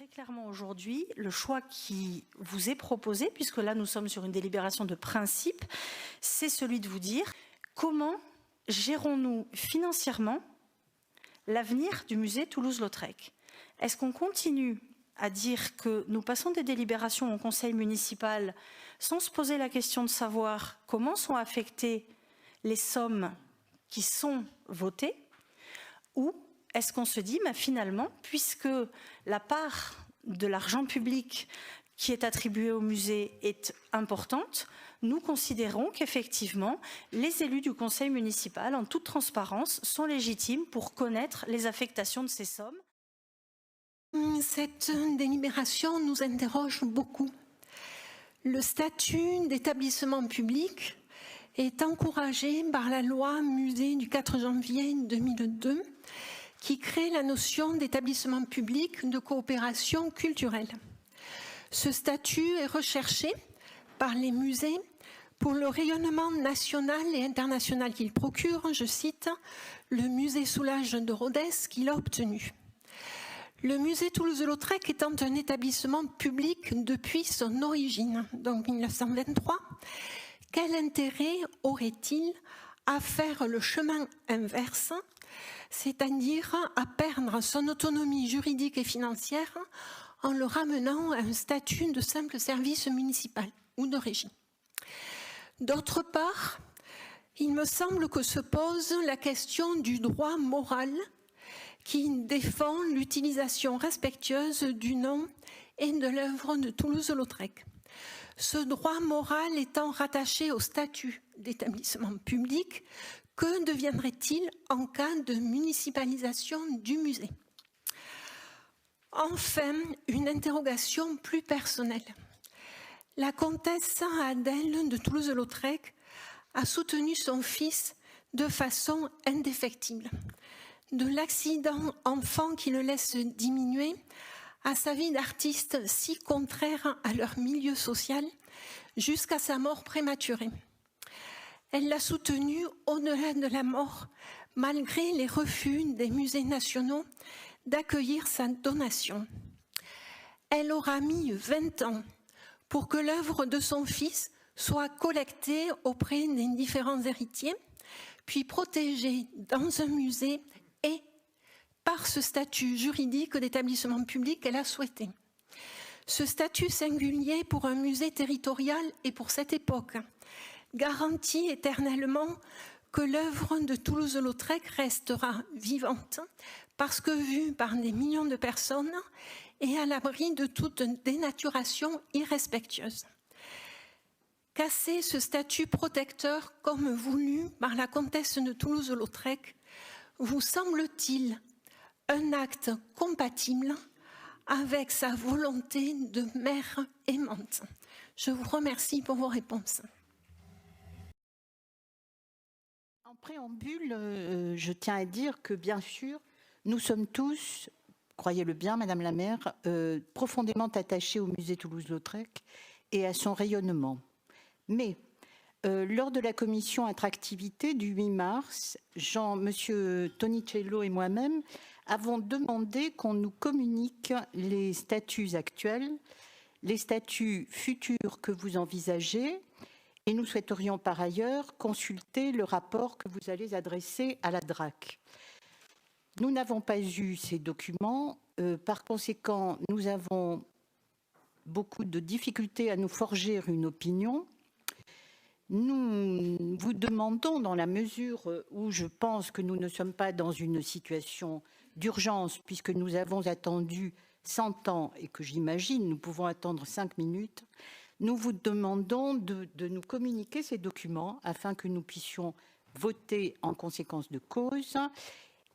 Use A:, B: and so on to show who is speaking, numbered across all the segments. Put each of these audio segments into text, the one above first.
A: très clairement aujourd'hui, le choix qui vous est proposé, puisque là nous sommes sur une délibération de principe, c'est celui de vous dire comment gérons-nous financièrement l'avenir du musée Toulouse-Lautrec. Est-ce qu'on continue à dire que nous passons des délibérations au conseil municipal sans se poser la question de savoir comment sont affectées les sommes qui sont votées, ou est-ce qu'on se dit, finalement, puisque la part de l'argent public qui est attribuée au musée est importante, nous considérons qu'effectivement, les élus du conseil municipal, en toute transparence, sont légitimes pour connaître les affectations de ces sommes.
B: Cette délibération nous interroge beaucoup. Le statut d'établissement public est encouragé par la loi musée du 4 janvier 2002 qui crée la notion d'établissement public de coopération culturelle. Ce statut est recherché par les musées pour le rayonnement national et international qu'il procure, je cite, le musée Soulages de Rodez qu'il a obtenu. Le musée Toulouse-Lautrec étant un établissement public depuis son origine, donc 1923, quel intérêt aurait-il à faire le chemin inverse, c'est-à-dire à perdre son autonomie juridique et financière en le ramenant à un statut de simple service municipal ou de régie. D'autre part, il me semble que se pose la question du droit moral qui défend l'utilisation respectueuse du nom et de l'œuvre de Toulouse-Lautrec. Ce droit moral étant rattaché au statut d'établissement public, que deviendrait-il en cas de municipalisation du musée? Enfin, une interrogation plus personnelle. La comtesse Adèle de Toulouse-Lautrec a soutenu son fils de façon indéfectible. De l'accident enfant qui le laisse diminuer à sa vie d'artiste si contraire à leur milieu social jusqu'à sa mort prématurée. Elle l'a soutenu au-delà de la mort, malgré les refus des musées nationaux d'accueillir sa donation. Elle aura mis 20 ans pour que l'œuvre de son fils soit collectée auprès des différents héritiers, puis protégée dans un musée et par ce statut juridique d'établissement public qu'elle a souhaité. Ce statut singulier pour un musée territorial et pour cette époque garantit éternellement que l'œuvre de Toulouse-Lautrec restera vivante parce que vue par des millions de personnes et à l'abri de toute dénaturation irrespectueuse. Casser ce statut protecteur comme voulu par la comtesse de Toulouse-Lautrec vous semble-t-il un acte compatible avec sa volonté de mère aimante? Je vous remercie pour vos réponses.
C: En préambule, je tiens à dire que bien sûr, nous sommes tous, croyez-le bien, Madame la maire, profondément attachés au musée Toulouse-Lautrec et à son rayonnement. Mais lors de la commission attractivité du 8 mars, Monsieur Tonicello et moi-même avons demandé qu'on nous communique les statuts actuels, les statuts futurs que vous envisagez, et nous souhaiterions par ailleurs consulter le rapport que vous allez adresser à la DRAC. Nous n'avons pas eu ces documents, par conséquent, nous avons beaucoup de difficultés à nous forger une opinion. Nous vous demandons, dans la mesure où je pense que nous ne sommes pas dans une situation d'urgence, puisque nous avons attendu 100 ans et que j'imagine nous pouvons attendre 5 minutes, nous vous demandons de nous communiquer ces documents afin que nous puissions voter en conséquence de cause.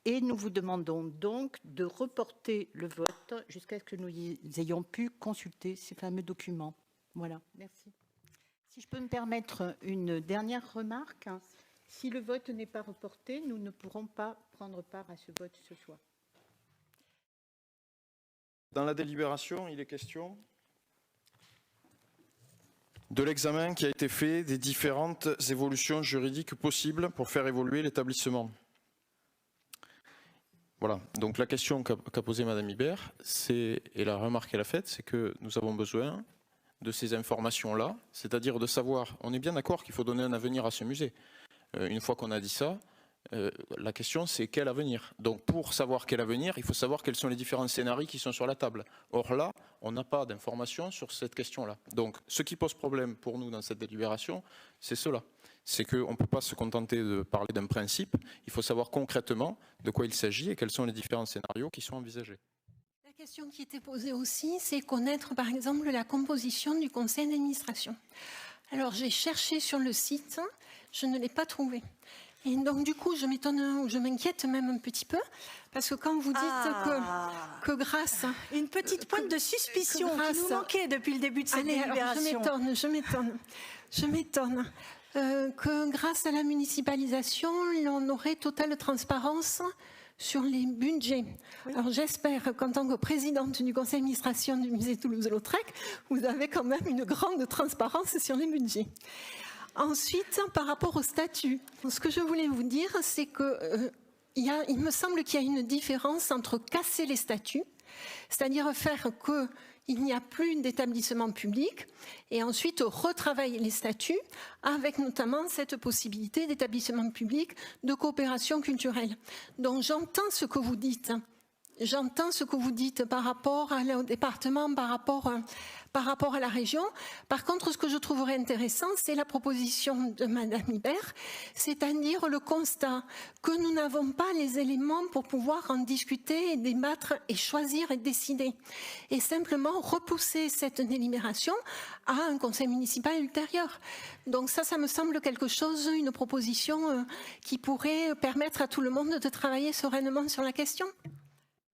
C: Et nous vous demandons donc de reporter le vote jusqu'à ce que nous ayons pu consulter ces fameux documents. Voilà, merci. Si je peux me permettre une dernière remarque, si le vote n'est pas reporté, nous ne pourrons pas prendre part à ce vote ce soir.
D: Dans la délibération, il est question de l'examen qui a été fait des différentes évolutions juridiques possibles pour faire évoluer l'établissement. Voilà, donc la question qu'a posée Madame Ibert, et la remarque qu'elle a faite, c'est que nous avons besoin de ces informations-là, c'est-à-dire de savoir, on est bien d'accord qu'il faut donner un avenir à ce musée. Une fois qu'on a dit ça, la question c'est quel avenir. Donc pour savoir quel avenir, il faut savoir quels sont les différents scénarios qui sont sur la table. Or là, on n'a pas d'informations sur cette question-là. Donc ce qui pose problème pour nous dans cette délibération, c'est cela. C'est qu'on ne peut pas se contenter de parler d'un principe, il faut savoir concrètement de quoi il s'agit et quels sont les différents scénarios qui sont envisagés.
B: La question qui était posée aussi, c'est connaître par exemple la composition du conseil d'administration. Alors j'ai cherché sur le site, je ne l'ai pas trouvé. Et donc du coup je m'étonne, je m'inquiète même un petit peu, parce que quand vous dites que grâce...
A: Une petite pointe de suspicion qui nous manquait depuis le début de cette délibération.
B: Je m'étonne. Que grâce à la municipalisation, on aurait totale transparence sur les budgets. Oui. Alors j'espère qu'en tant que présidente du conseil d'administration du musée Toulouse-Lautrec, vous avez quand même une grande transparence sur les budgets. Ensuite, par rapport au statut, ce que je voulais vous dire, c'est que il me semble qu'il y a une différence entre casser les statuts, c'est-à-dire faire qu'il n'y a plus d'établissement public, et ensuite retravailler les statuts avec notamment cette possibilité d'établissement public de coopération culturelle. Donc j'entends ce que vous dites. J'entends ce que vous dites par rapport au département, par rapport à la région. Par contre, ce que je trouverais intéressant, c'est la proposition de Madame Ibert, c'est-à-dire le constat que nous n'avons pas les éléments pour pouvoir en discuter, et débattre et choisir et décider. Et simplement repousser cette délibération à un conseil municipal ultérieur. Donc ça me semble quelque chose, une proposition qui pourrait permettre à tout le monde de travailler sereinement sur la question.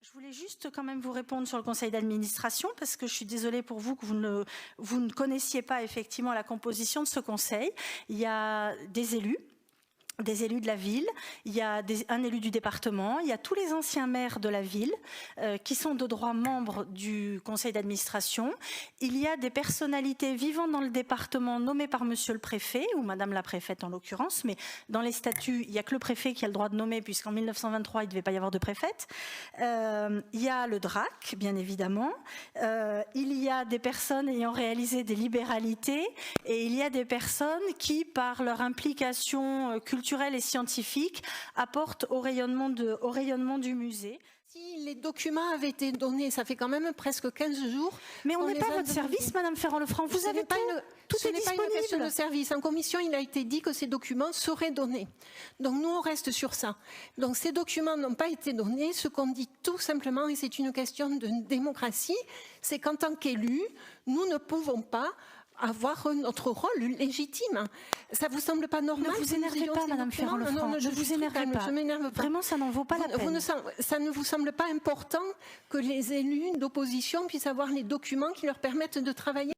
A: Je voulais juste quand même vous répondre sur le conseil d'administration, parce que je suis désolée pour vous que vous ne connaissiez pas effectivement la composition de ce conseil. Il y a des élus de la ville, il y a un élu du département, il y a tous les anciens maires de la ville qui sont de droit membres du conseil d'administration. Il y a des personnalités vivant dans le département nommées par monsieur le préfet, ou madame la préfète en l'occurrence, mais dans les statuts, il n'y a que le préfet qui a le droit de nommer, puisqu'en 1923, il ne devait pas y avoir de préfète. Il y a le DRAC, bien évidemment. Il y a des personnes ayant réalisé des libéralités, et il y a des personnes qui, par leur implication culturelle et scientifique, apportent au rayonnement du musée.
B: Si les documents avaient été donnés, ça fait quand même presque 15 jours.
A: Mais on n'est pas à votre service, Madame Ferrand-Lefranc. Vous avez tout, tout est disponible. Ce n'est pas une question
B: de service. En commission, il a été dit que ces documents seraient donnés. Donc nous, on reste sur ça. Donc ces documents n'ont pas été donnés. Ce qu'on dit tout simplement, et c'est une question de démocratie, c'est qu'en tant qu'élus, nous ne pouvons pas avoir notre rôle légitime. Ça vous semble pas normal?
A: Ne vous énervez pas, Madame Ferrand-Lefranc. Ne vous énervez pas.
B: Je m'énerve pas.
A: Vraiment, ça n'en vaut pas la peine.
B: Ça ne vous semble pas important que les élus d'opposition puissent avoir les documents qui leur permettent de travailler?